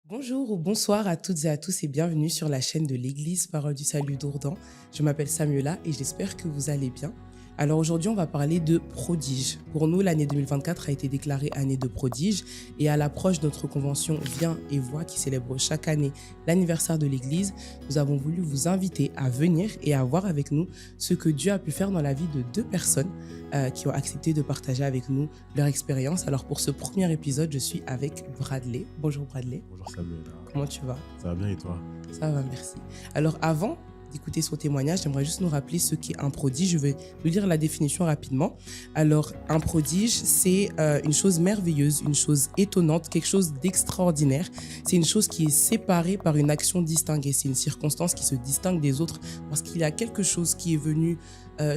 Bonjour ou bonsoir à toutes et à tous et bienvenue sur la chaîne de l'Église Parole du Salut d'Ourdan. Je m'appelle Samuela et j'espère que vous allez bien. Alors aujourd'hui, on va parler de prodige. Pour nous, l'année 2024 a été déclarée année de prodige et à l'approche de notre convention Viens et Vois qui célèbre chaque année l'anniversaire de l'Église, nous avons voulu vous inviter à venir et à voir avec nous ce que Dieu a pu faire dans la vie de deux personnes qui ont accepté de partager avec nous leur expérience. Alors pour ce premier épisode, je suis avec Bradley. Bonjour Bradley. Bonjour Samuel. Comment tu vas? Ça va bien et toi? Ça va, merci. Alors avant d'écouter son témoignage, j'aimerais juste nous rappeler ce qu'est un prodige. Je vais nous lire la définition rapidement. Alors, un prodige, c'est une chose merveilleuse, une chose étonnante, quelque chose d'extraordinaire. C'est une chose qui est séparée par une action distinguée. C'est une circonstance qui se distingue des autres parce qu'il y a quelque chose qui est venu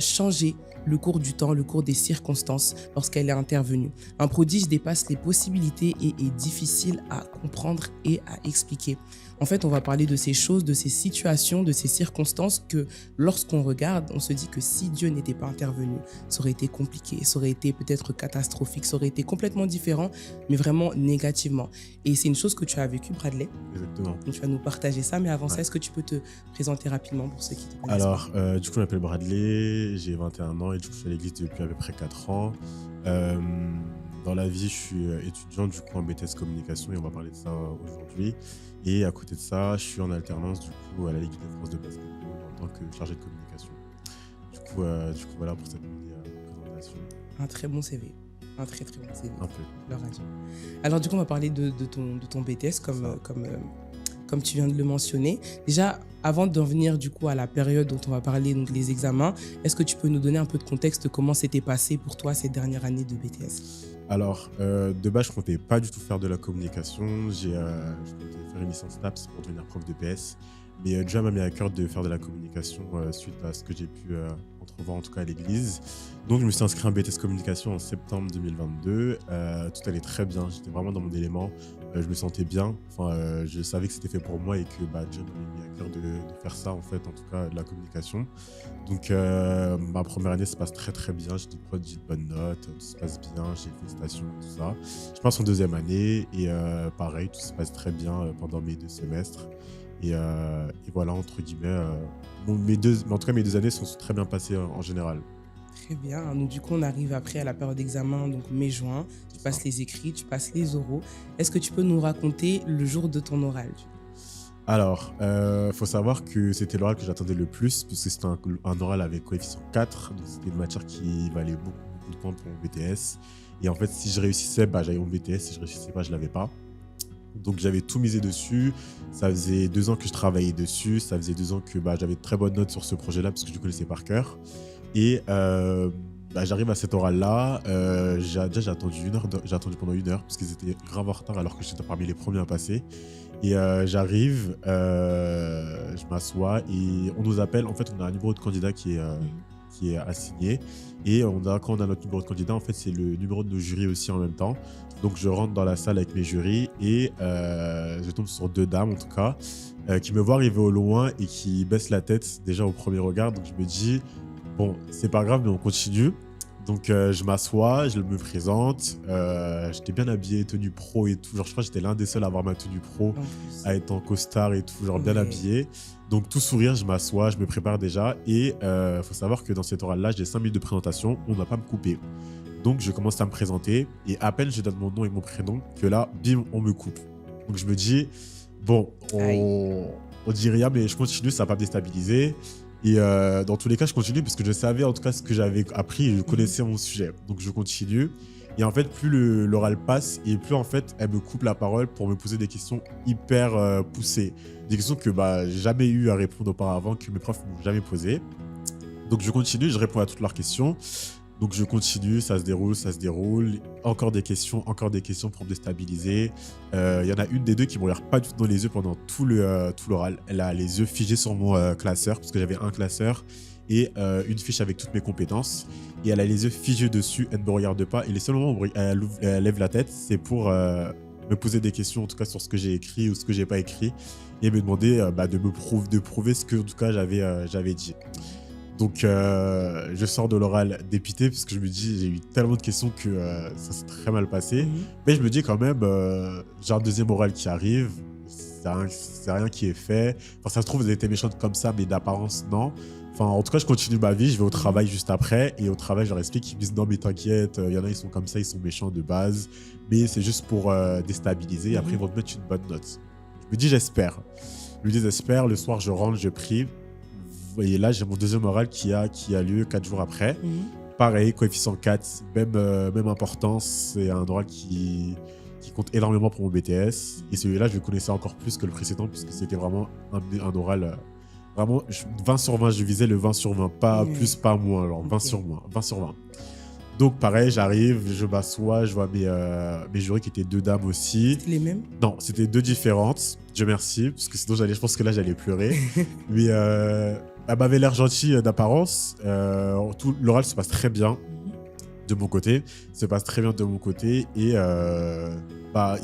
changer le cours du temps, le cours des circonstances lorsqu'elle est intervenue. Un prodige dépasse les possibilités et est difficile à comprendre et à expliquer. En fait, on va parler de ces choses, de ces situations, de ces circonstances que lorsqu'on regarde, on se dit que si Dieu n'était pas intervenu, ça aurait été compliqué, ça aurait été peut-être catastrophique, ça aurait été complètement différent, mais vraiment négativement. Et c'est une chose que tu as vécue, Bradley. Exactement. Donc, tu vas nous partager ça, mais avant ça, Ouais. est-ce que tu peux te présenter rapidement pour ceux qui te connaissent pas? Alors, du coup, je m'appelle Bradley, j'ai 21 ans et du coup, je suis à l'église depuis à peu près 4 ans. Euh, Dans la vie, je suis étudiant du coup en BTS Communication et on va parler de ça aujourd'hui. Et à côté de ça, je suis en alternance du coup à la Ligue de France de basketball en tant que chargé de communication. Du coup voilà pour cette présentation. Un très bon CV. Un très très bon CV. Un peu. Gloire à Dieu. Alors du coup, on va parler de ton BTS Ça. comme tu viens de le mentionner. Déjà, avant d'en venir du coup à la période dont on va parler, donc les examens, est-ce que tu peux nous donner un peu de contexte de comment s'était passé pour toi cette dernière année de BTS? Alors, de base, je comptais pas du tout faire de la communication. Je comptais faire une licence TAPS pour devenir prof de PS. Mais Dieu m'a mis à cœur de faire de la communication suite à ce que j'ai pu entrevoir, en tout cas à l'église. Donc, je me suis inscrit en BTS Communication en septembre 2022. Tout allait très bien. J'étais vraiment dans mon élément. Je me sentais bien. Enfin, je savais que c'était fait pour moi et que Dieu m'avait mis à cœur de faire ça, en fait, en tout cas, de la communication. Donc, ma première année se passe très très bien. J'ai de bonnes notes, tout se passe bien, j'ai fait station, tout ça. Je passe en deuxième année et pareil, tout se passe très bien pendant mes 2 semestres. Et voilà, entre guillemets, en tout cas, mes 2 années sont très bien passées en général. Très bien. Donc du coup, on arrive après à la période d'examen, donc mai-juin. Tu C'est ça. passes les écrits, tu passes les oraux. Est-ce que tu peux nous raconter le jour de ton oral? Alors, faut savoir que c'était l'oral que j'attendais le plus, puisque c'était un oral avec coefficient 4, donc c'était une matière qui valait beaucoup, beaucoup de points pour mon BTS. Et en fait, si je réussissais, j'avais mon BTS, si je réussissais pas, je l'avais pas. Donc j'avais tout misé dessus. Ça faisait 2 ans que je travaillais dessus. Ça faisait 2 ans que j'avais de très bonnes notes sur ce projet-là parce que je le connaissais par cœur. Et j'arrive à cet oral-là. J'ai attendu j'ai attendu pendant 1 heure parce qu'ils étaient grave en retard alors que j'étais parmi les premiers à passer. Et j'arrive, je m'assois et on nous appelle. En fait, on a un numéro de candidat Mhm. qui est assigné. Et quand on a notre numéro de candidat, en fait, c'est le numéro de nos jurys aussi en même temps. Donc, je rentre dans la salle avec mes jurys et je tombe sur 2 dames, en tout cas, qui me voient arriver au loin et qui baissent la tête déjà au premier regard. Donc, je me dis, bon, c'est pas grave, mais on continue. Donc, je m'assois, je me présente. J'étais bien habillé, tenue pro et tout. Genre, je crois que j'étais l'un des seuls à avoir ma tenue pro, En plus. à être en costard et tout, genre bien Ouais. habillé. Donc, tout sourire, je m'assois, je me prépare déjà. Et faut savoir que dans cet oral-là, j'ai 5 minutes de présentation, on ne va pas me couper. Donc, je commence à me présenter. Et à peine je donne mon nom et mon prénom, que là, bim, on me coupe. Donc, je me dis, bon, Aïe. on dit rien, mais je continue, ça va pas me déstabiliser. Et dans tous les cas, je continue parce que je savais en tout cas ce que j'avais appris et je Mhm. connaissais mon sujet. Donc, je continue. Et en fait, plus l'oral passe et plus en fait, elle me coupe la parole pour me poser des questions hyper poussées. Des questions que j'ai jamais eu à répondre auparavant, que mes profs m'ont jamais posées. Donc, je continue, je réponds à toutes leurs questions. Donc, je continue, ça se déroule, ça se déroule. Encore des questions pour me déstabiliser. Il y en a une des deux qui me regarde pas du tout dans les yeux pendant tout l'oral. Elle a les yeux figés sur mon classeur, parce que j'avais un classeur et une fiche avec toutes mes compétences. Et elle a les yeux figés dessus, elle ne me regarde pas. Et les seuls moments où elle lève la tête, c'est pour me poser des questions, en tout cas sur ce que j'ai écrit ou ce que j'ai pas écrit. Et me demander de prouver ce que, en tout cas, j'avais dit. Donc, je sors de l'oral dépité parce que je me dis, j'ai eu tellement de questions que ça s'est très mal passé. Mhm. Mais je me dis quand même, j'ai un deuxième oral qui arrive. c'est rien qui est fait. Enfin, ça se trouve, vous avez été méchante comme ça, mais d'apparence, non. Enfin, en tout cas, je continue ma vie, je vais au travail juste après. Et au travail, je leur explique, ils me disent non, mais t'inquiète, il y en a, ils sont comme ça, ils sont méchants de base. Mais c'est juste pour déstabiliser. Et après, ils vont te mettre une bonne note. Je me dis, j'espère. Je me dis, j'espère. Le soir, je rentre, je prie. Et là, j'ai mon deuxième oral qui a lieu 4 jours après. Pareil, coefficient 4, même importance. C'est un oral qui compte énormément pour mon BTS. Et celui-là, je le connaissais encore plus que le précédent, puisque c'était vraiment un oral. Vraiment, 20 sur 20, je visais le 20 sur 20, pas plus, pas moins, alors 20 sur 20. Donc pareil, j'arrive, je m'assois, je vois mes jurys qui étaient 2 dames aussi. C'était les mêmes? Non, c'était 2 différentes, Dieu merci, parce que sinon je pense que là j'allais pleurer. Mais elle m'avait l'air gentille d'apparence, l'oral se passe très bien de mon côté, et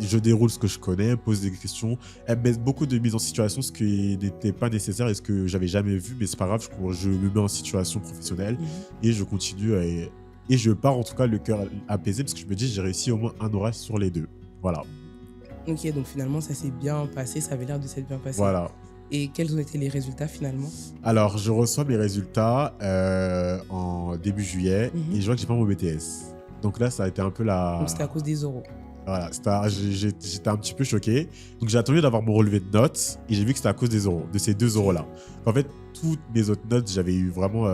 je déroule ce que je connais, pose des questions. Elle met beaucoup de mise en situation, ce qui n'était pas nécessaire et ce que j'avais jamais vu, mais c'est pas grave, je me mets en situation professionnelle et je continue et je pars en tout cas le cœur apaisé parce que je me dis j'ai réussi au moins un oral sur les 2. Voilà. Ok, donc finalement ça s'est bien passé, ça avait l'air de s'être bien passé. Voilà. Et quels ont été les résultats finalement? Alors, je reçois mes résultats en début juillet et je vois que j'ai pas mon BTS. Donc là, ça a été un peu la... Donc c'était à cause des oraux. Voilà, j'étais un petit peu choqué. Donc j'ai attendu d'avoir mon relevé de notes et j'ai vu que c'était à cause des oraux, de ces 2 oraux-là. En fait, toutes mes autres notes, j'avais eu vraiment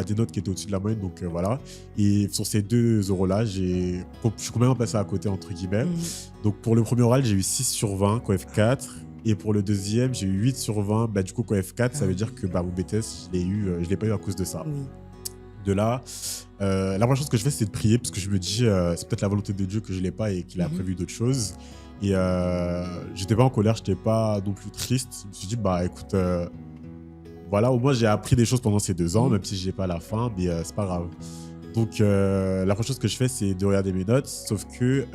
des notes qui étaient au-dessus de la moyenne, donc voilà. Et sur ces 2 oraux-là, je suis complètement passé à côté, entre guillemets. Donc pour le premier oral, j'ai eu 6 sur 20, coef 4. Et pour le deuxième, j'ai eu 8 sur 20. Du coup, coef 4, ça veut dire que mon BTS, je l'ai pas eu à cause de ça. De là, la première chose que je fais, c'est de prier parce que je me dis, c'est peut-être la volonté de Dieu que je l'ai pas et qu'il a prévu d'autres choses. Et j'étais pas en colère, j'étais pas non plus triste. Je me suis dit, écoute, voilà, au moins j'ai appris des choses pendant ces 2 ans, même si j'ai pas la fin, mais c'est pas grave. Donc, la première chose que je fais, c'est de regarder mes notes, sauf que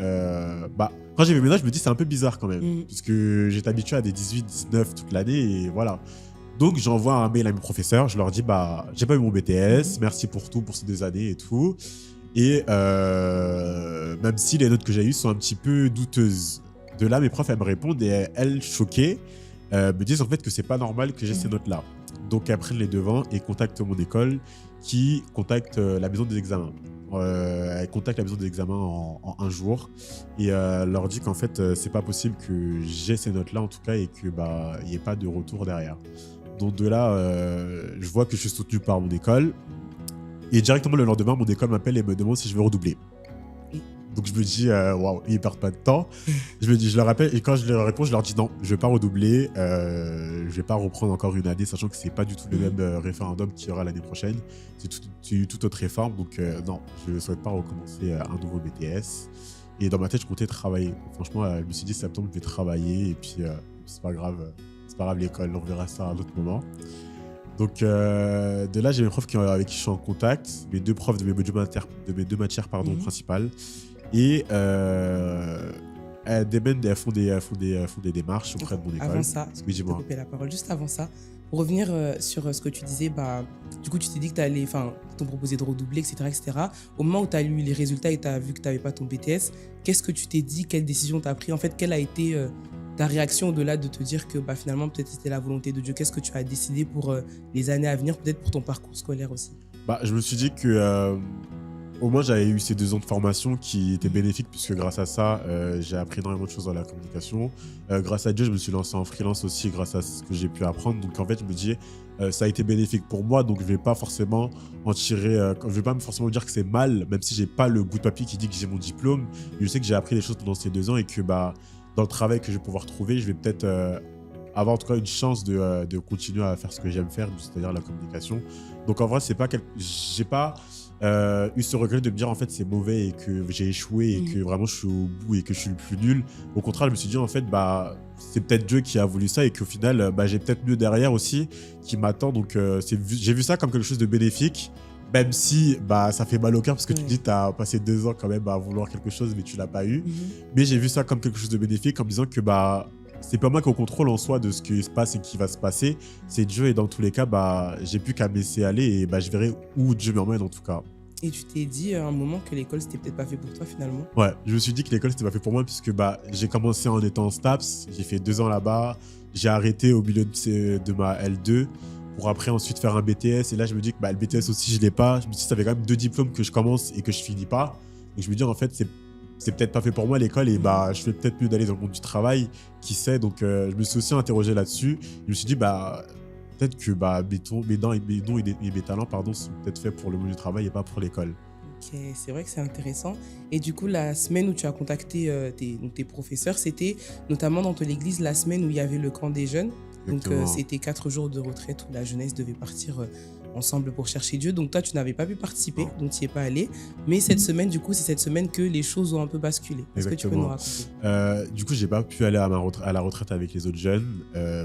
quand j'ai vu mes notes, je me dis, c'est un peu bizarre quand même, puisque j'étais habitué à des 18, 19 toute l'année, et voilà. Donc, j'envoie un mail à mes professeurs, je leur dis, j'ai pas eu mon BTS, merci pour tout, pour ces 2 années et tout. Et même si les notes que j'ai eues sont un petit peu douteuses. De là, mes profs, elles me répondent et elles, choquées, me disent en fait que c'est pas normal que j'ai ces notes-là. Donc, elles prennent les devants et contactent mon école qui contacte la maison des examens. Elle contacte la maison des examens en un jour et leur dit qu'en fait, c'est pas possible que j'ai ces notes-là en tout cas et qu'il n'y ait pas de retour derrière. Donc de là, je vois que je suis soutenu par mon école et directement le lendemain, mon école m'appelle et me demande si je veux redoubler. Donc je me dis, waouh, ils perdent pas de temps. Je leur rappelle, et quand je leur réponds, je leur dis non, je vais pas redoubler, je vais pas reprendre encore une année, sachant que c'est pas du tout le même référendum qu'il y aura l'année prochaine. C'est une toute autre réforme, donc non, je ne souhaite pas recommencer un nouveau BTS. Et dans ma tête, je comptais travailler. Franchement, je me suis dit septembre, je vais travailler, et puis c'est pas grave l'école, on verra ça à un autre moment. Donc de là, j'ai mes profs avec qui je suis en contact, mes 2 profs de mes 2 matières principales. Et elles font des démarches auprès de mon école. Avant ça, je vais couper la parole. Juste avant ça, pour revenir sur ce que tu disais, du coup, tu t'es dit que t'ont proposé de redoubler, etc. Au moment où tu as lu les résultats et tu as vu que tu n'avais pas ton BTS, qu'est-ce que tu t'es dit? Quelle décision tu as pris? En fait, quelle a été ta réaction au-delà de te dire que finalement, peut-être c'était la volonté de Dieu? Qu'est-ce que tu as décidé pour les années à venir, peut-être pour ton parcours scolaire aussi? Je me suis dit que au moins j'avais eu ces 2 ans de formation qui étaient bénéfiques puisque grâce à ça, j'ai appris énormément de choses dans la communication. Grâce à Dieu, je me suis lancé en freelance aussi grâce à ce que j'ai pu apprendre. Donc en fait, je me dis, ça a été bénéfique pour moi, donc je vais pas forcément en tirer, je vais pas forcément dire que c'est mal, même si j'ai pas le bout de papier qui dit que j'ai mon diplôme. Je sais que j'ai appris des choses pendant ces 2 ans et que dans le travail que je vais pouvoir trouver, je vais peut-être avoir en tout cas une chance de continuer à faire ce que j'aime faire, c'est-à-dire la communication. Donc en vrai, j'ai pas eu ce regret de me dire en fait c'est mauvais et que j'ai échoué et que vraiment je suis au bout et que je suis le plus nul. Au contraire, je me suis dit en fait c'est peut-être Dieu qui a voulu ça et qu'au final j'ai peut-être mieux derrière aussi qui m'attend. Donc j'ai vu ça comme quelque chose de bénéfique, même si ça fait mal au cœur parce que tu te dis t'as passé 2 ans quand même à vouloir quelque chose mais tu l'as pas eu. Mais j'ai vu ça comme quelque chose de bénéfique en me disant que c'est pas moi qui ai au contrôle en soi de ce qui se passe et qui va se passer, c'est Dieu et dans tous les cas j'ai plus qu'à me laisser aller et je verrai où Dieu m'emmène en tout cas. Et tu t'es dit à un moment que l'école, c'était peut-être pas fait pour toi finalement? Ouais, je me suis dit que l'école, c'était pas fait pour moi, puisque bah, j'ai commencé en étant en STAPS, j'ai fait 2 ans là-bas, j'ai arrêté au milieu de ma L2 pour après ensuite faire un BTS. Et là, je me dis que bah, le BTS aussi, je l'ai pas. Je me dis que ça fait quand même 2 diplômes que je commence et que je finis pas. Donc je me dis, en fait, c'est peut-être pas fait pour moi l'école et bah, je fais peut-être mieux d'aller dans le monde du travail, qui sait. Donc je me suis aussi interrogé là-dessus. Je me suis dit, bah, peut-être que bah, mes talents pardon, sont peut-être faits pour le monde du travail et pas pour l'école. Ok, c'est vrai que c'est intéressant. Et du coup, la semaine où tu as contacté tes professeurs, c'était notamment dans ton église la semaine où il y avait le camp des jeunes. Donc, Exactement. c'était 4 jours de retraite où la jeunesse devait partir ensemble pour chercher Dieu. Donc, toi, tu n'avais pas pu participer, Non, donc tu n'y es pas allé. Mais cette semaine, du coup, c'est cette semaine que les choses ont un peu basculé. Est-ce que tu peux nous exactement. raconter? Du coup, j'ai pas pu aller à la retraite avec les autres jeunes.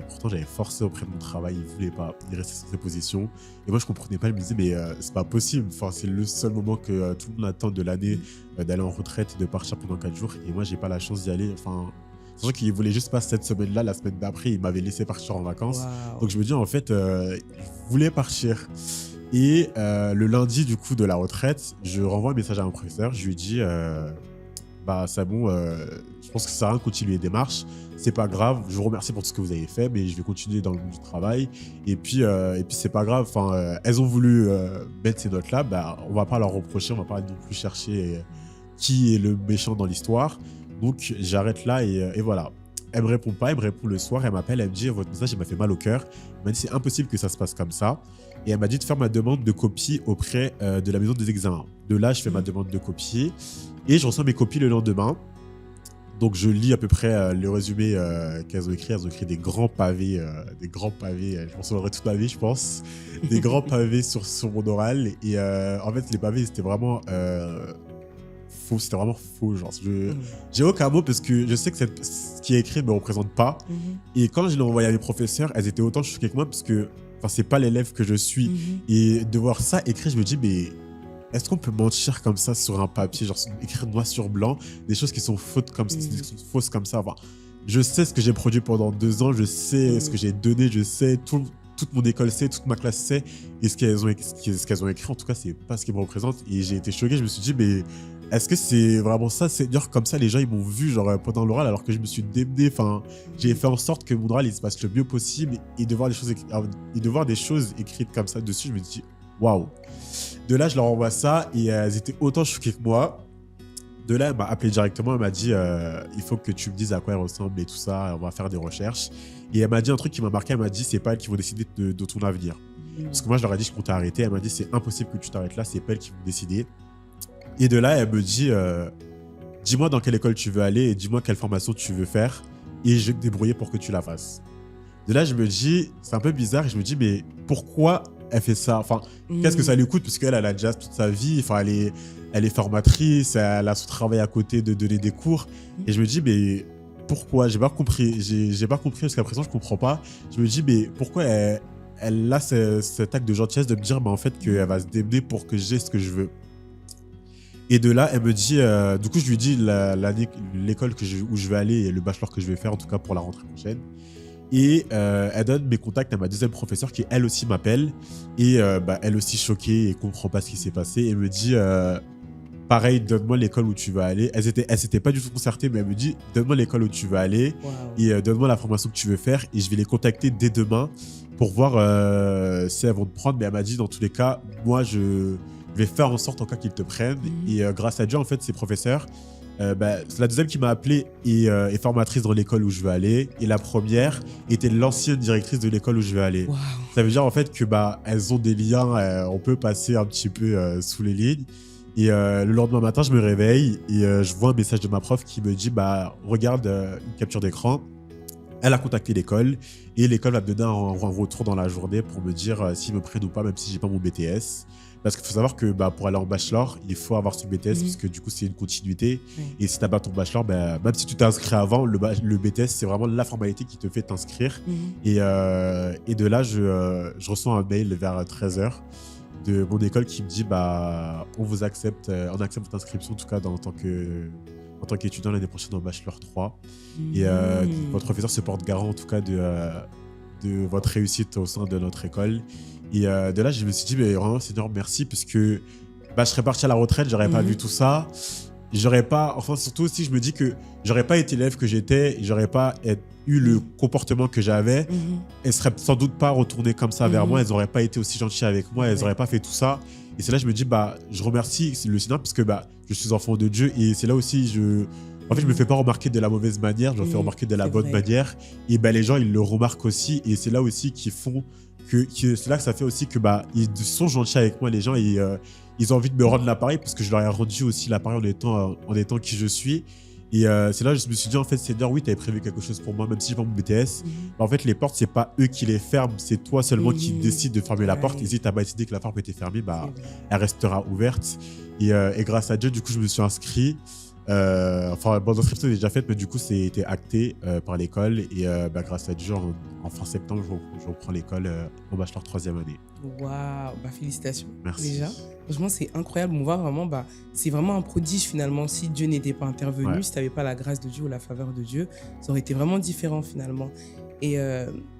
Pourtant, j'avais forcé auprès de mon travail, ils voulaient pas. Ils restaient sur ces positions. Et moi, je comprenais pas. Je me disais, mais c'est pas possible. Enfin, c'est le seul moment que tout le monde attend de l'année d'aller en retraite, de partir pendant 4 jours. Et moi, j'ai pas la chance d'y aller. Enfin, c'est vrai qu'ils voulaient juste pas cette semaine-là. La semaine d'après, ils m'avaient laissé partir en vacances. Waouh. Donc, je me dis, en fait, ils voulaient partir. Et le lundi, du coup, de la retraite, je renvoie un message à mon professeur. Je lui dis, bah, c'est bon, je pense que ça sert à rien de continuer les démarches. C'est pas grave, je vous remercie pour tout ce que vous avez fait, mais je vais continuer dans le monde du travail. Et puis c'est pas grave, enfin, elles ont voulu mettre ces notes-là, bah, on va pas leur reprocher, on va pas non plus chercher qui est le méchant dans l'histoire. Donc j'arrête là et voilà. Elle me répond pas, elle me répond le soir, elle m'appelle, elle me dit votre message il m'a fait mal au cœur. Elle m'a dit c'est impossible que ça se passe comme ça. Et elle m'a dit de faire ma demande de copie auprès de la maison des examens. De là, je fais ma demande de copie et je reçois mes copies le lendemain. Donc je lis à peu près le résumé qu'elles ont écrit. Elles ont écrit des grands pavés, je m'en souviendrai toute ma vie, je pense. Des grands pavés sur mon oral. Et en fait, les pavés, c'était vraiment faux. C'était vraiment faux. Genre, j'ai aucun mot parce que je sais que ce qui est écrit ne me représente pas. Mhm. Et quand je l'ai envoyé à mes professeurs, elles étaient autant choquées que moi parce que enfin, c'est pas l'élève que je suis. Mhm. Et de voir ça écrit, je me dis, mais est-ce qu'on peut mentir comme ça sur un papier, genre écrire noir sur blanc, des choses qui sont fausses comme ça, qui sont fausses comme ça. Enfin, je sais ce que j'ai produit pendant 2 ans, je sais ce que j'ai donné, je sais, toute mon école sait, toute ma classe sait, et ce qu'elles ont écrit, en tout cas, c'est pas ce qui me représente. Et j'ai été choqué, je me suis dit, mais est-ce que c'est vraiment ça? C'est dire comme ça, les gens, ils m'ont vu genre pendant l'oral, alors que je me suis démené. Enfin, j'ai fait en sorte que mon oral, il se passe le mieux possible, et de voir des choses écrites comme ça dessus, je me dis, waouh. De là, je leur envoie ça et elles étaient autant choquées que moi. De là, elle m'a appelé directement. Elle m'a dit il faut que tu me dises à quoi elle ressemble et tout ça. On va faire des recherches. Et elle m'a dit un truc qui m'a marqué. Elle m'a dit c'est pas elles qui vont décider de ton avenir. Parce que moi, je leur ai dit je comptais arrêter. Elle m'a dit c'est impossible que tu t'arrêtes là. C'est pas elles qui vont décider. Et de là, elle me dit dis-moi dans quelle école tu veux aller et dis-moi quelle formation tu veux faire. Et je vais te débrouiller pour que tu la fasses. De là, je me dis c'est un peu bizarre. Et je me dis mais pourquoi elle fait ça? Enfin, qu'est-ce que ça lui coûte? Parce qu'elle, elle a déjà toute sa vie. Enfin, elle est formatrice, elle a son travail à côté de donner des cours. Et je me dis, mais pourquoi? J'ai pas compris. J'ai pas compris jusqu'à présent, je comprends pas. Je me dis, mais pourquoi elle a cet acte de gentillesse de me dire, mais en fait, qu'elle va se démener pour que j'ai ce que je veux. Et de là, elle me dit, du coup, je lui dis l'école où je vais aller et le bachelor que je vais faire, en tout cas pour la rentrée prochaine. Et elle donne mes contacts à ma deuxième professeure qui, elle aussi, m'appelle. Et bah, elle aussi choquée et comprend pas ce qui s'est passé. Et me dit, pareil, donne-moi l'école où tu vas aller. Elle s'était pas du tout concertée, mais elle me dit, donne-moi l'école où tu vas aller. Wow. Et donne-moi la formation que tu veux faire. Et je vais les contacter dès demain pour voir si elles vont te prendre. Mais elle m'a dit, dans tous les cas, moi, je vais faire en sorte en cas qu'ils te prennent. Et grâce à Dieu, en fait, ces professeurs, bah, c'est la deuxième qui m'a appelé et est formatrice dans l'école où je veux aller. Et la première était l'ancienne directrice de l'école où je veux aller. Wow. Ça veut dire en fait que bah, elles ont des liens, on peut passer un petit peu sous les lignes. Et le lendemain matin, je me réveille et je vois un message de ma prof qui me dit bah, regarde une capture d'écran. Elle a contacté l'école et l'école va me donner un retour dans la journée pour me dire s'ils me prennent ou pas, même si j'ai pas mon BTS. Parce qu'il faut savoir que bah, pour aller en bachelor, il faut avoir son BTS parce que du coup, c'est une continuité. Et si tu n'as pas ton bachelor, bah, même si tu t'es inscrit avant, le BTS, c'est vraiment la formalité qui te fait t'inscrire. Et de là, je reçois un mail vers 13h de mon école qui me dit bah, on accepte votre inscription, en tout cas en tant qu'étudiant l'année prochaine en bachelor 3. Et votre professeur se porte garant en tout cas de votre réussite au sein de notre école. Et de là, je me suis dit, mais vraiment, Seigneur, merci, parce que bah, je serais parti à la retraite, j'aurais pas vu tout ça. J'aurais pas, enfin surtout aussi, je me dis que j'aurais pas été l'élève que j'étais, j'aurais pas eu le comportement que j'avais. Elles seraient sans doute pas retournées comme ça vers moi, elles auraient pas été aussi gentilles avec moi, elles auraient pas fait tout ça. Et c'est là que je me dis, bah, je remercie le Seigneur parce que bah, je suis enfant de Dieu et c'est là aussi, en fait, je me fais pas remarquer de la mauvaise manière, je me fais remarquer de la bonne manière. Et bah, les gens, ils le remarquent aussi et c'est là aussi qu'ils font c'est là que ça fait aussi que bah, ils sont gentils avec moi, les gens, et ils ont envie de me rendre l'appareil parce que je leur ai rendu aussi l'appareil en étant qui je suis. Et c'est là que je me suis dit, en fait, Seigneur, oui, tu avais prévu quelque chose pour moi, même si je pas mon BTS. En fait, les portes, c'est pas eux qui les ferment, c'est toi seulement qui décides de fermer la porte. Et si tu n'as pas décidé que la porte était fermée, bah, elle restera ouverte. Et grâce à Dieu, du coup, je me suis inscrit. Enfin, bon, l'inscription est déjà faite, mais du coup, c'était acté par l'école. Et bah, grâce à Dieu, en fin septembre, je reprends l'école en bachelor 3e année. Waouh, bah, félicitations. Merci. Déjà, franchement, c'est incroyable. On voit vraiment, bah, c'est vraiment un prodige finalement. Si Dieu n'était pas intervenu, si tu n'avais pas la grâce de Dieu ou la faveur de Dieu, ça aurait été vraiment différent finalement. Et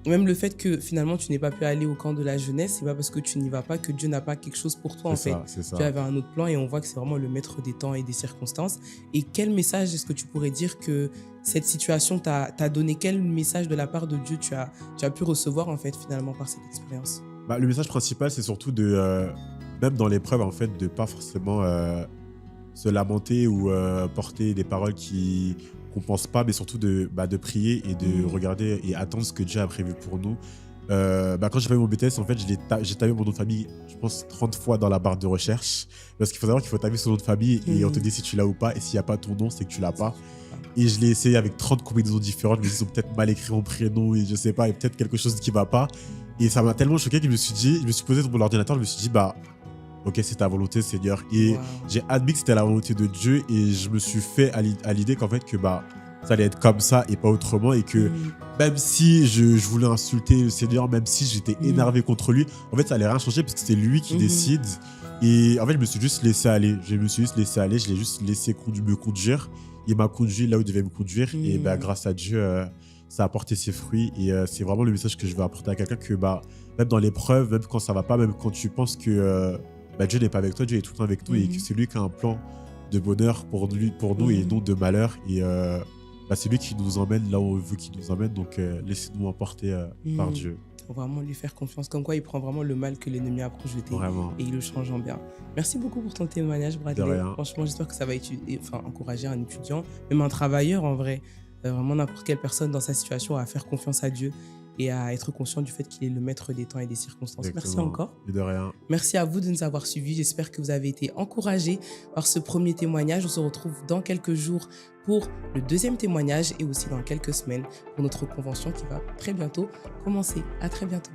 même le fait que finalement tu n'aies pas pu aller au camp de la jeunesse, c'est pas parce que tu n'y vas pas que Dieu n'a pas quelque chose pour toi en fait. C'est ça. Tu avais un autre plan et on voit que c'est vraiment le maître des temps et des circonstances. Et quel message est-ce que tu pourrais dire que cette situation t'a donné? Quel message de la part de Dieu tu as pu recevoir en fait finalement par cette expérience? Bah, le message principal, c'est surtout même dans l'épreuve, en fait, de pas forcément se lamenter ou porter des paroles qu'on pense pas, mais surtout de prier et de regarder et attendre ce que Dieu a prévu pour nous. Quand j'ai fait mon BTS, en fait, j'ai tapé mon nom de famille, je pense, 30 fois dans la barre de recherche. Parce qu'il faut savoir qu'il faut taper son nom de famille et on te dit si tu l'as ou pas. Et s'il n'y a pas ton nom, c'est que tu l'as pas. Et je l'ai essayé avec 30 combinaisons différentes. Mais ils ont peut-être mal écrit mon prénom et je sais pas, et peut-être quelque chose qui va pas. Et ça m'a tellement choqué que je me suis posé sur mon ordinateur, je me suis dit, bah, ok, c'est ta volonté, Seigneur. Et j'ai admis que c'était la volonté de Dieu et je me suis fait à l'idée qu'en fait, que bah, ça allait être comme ça et pas autrement. Et que même si je voulais insulter le Seigneur, même si j'étais énervé contre lui, en fait, ça allait rien changer parce que c'est lui qui décide. Et en fait, je me suis juste laissé aller. Je l'ai juste laissé me conduire. Il m'a conduit là où il devait me conduire. Et bah, grâce à Dieu, ça a porté ses fruits. Et c'est vraiment le message que je veux apporter à quelqu'un que bah, même dans l'épreuve, même quand ça va pas, même quand tu penses que bah, Dieu n'est pas avec toi, Dieu est tout le temps avec nous et que c'est lui qui a un plan de bonheur pour nous et non de malheur. Et bah, c'est lui qui nous emmène là où on veut qu'il nous emmène. Donc laissez-nous emporter par Dieu. Faut vraiment lui faire confiance. Comme quoi, il prend vraiment le mal que l'ennemi a projeté et il le change en bien. Merci beaucoup pour ton témoignage, Bradley. Franchement, j'espère que ça va encourager un étudiant, même un travailleur en vrai, vraiment n'importe quelle personne dans sa situation à faire confiance à Dieu et à être conscient du fait qu'il est le maître des temps et des circonstances. Exactement. Merci encore. Et de rien. Merci à vous de nous avoir suivis. J'espère que vous avez été encouragés par ce premier témoignage. On se retrouve dans quelques jours pour le deuxième témoignage et aussi dans quelques semaines pour notre convention qui va très bientôt commencer. À très bientôt.